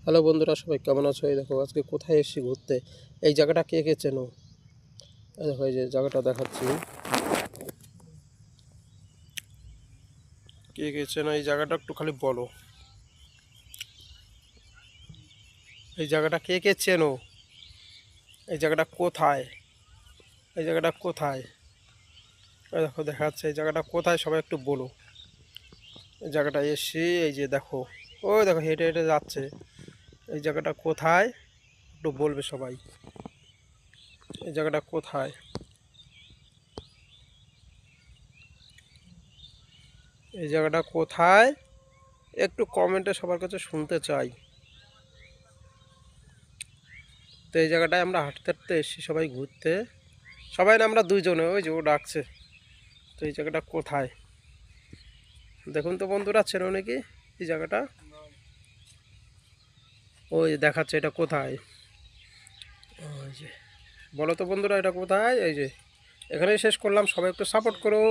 Hello বন্ধুরা, সবাই কেমন আছো? এই দেখো আজকে কোথায় এসেছি ঘুরতে। এই জায়গাটা কে কে চেনো? এই দেখো, এই যে জায়গাটা দেখাচ্ছি, কে কে চেনো এই জায়গাটা একটু খালি বলো। এই জায়গাটা কে কে চেনো? এই জায়গাটা কোথায়? এই জায়গাটা কোথায়? এই দেখো দেখাচ্ছে, এই জায়গাটা কোথায় সবাই একটু বলো। এই জায়গাটা এসছি, এই যে দেখো, ওই দেখো হেঁটে হেঁটে যাচ্ছে। এই জায়গাটা কোথায় একটু বলবে সবাই। এই জায়গাটা কোথায়? এই জায়গাটা কোথায় একটু কমেন্টে সবার কাছে শুনতে চাই। তো এই জায়গাটায় আমরা হাঁটতে হাঁটতে এসেছি সবাই ঘুরতে। সবাই না, আমরা দুইজনে, ওই যে ও ডাকছে। তো এই জায়গাটা কোথায় দেখুন তো বন্ধুরা, চেনো নাকি এই জায়গাটা? ওই যে দেখাচ্ছে, এটা কোথায়? ওই যে, বলো তো বন্ধুরা এটা কোথায়? এই যে, এখানেই শেষ করলাম, সবাই একটু সাপোর্ট করো।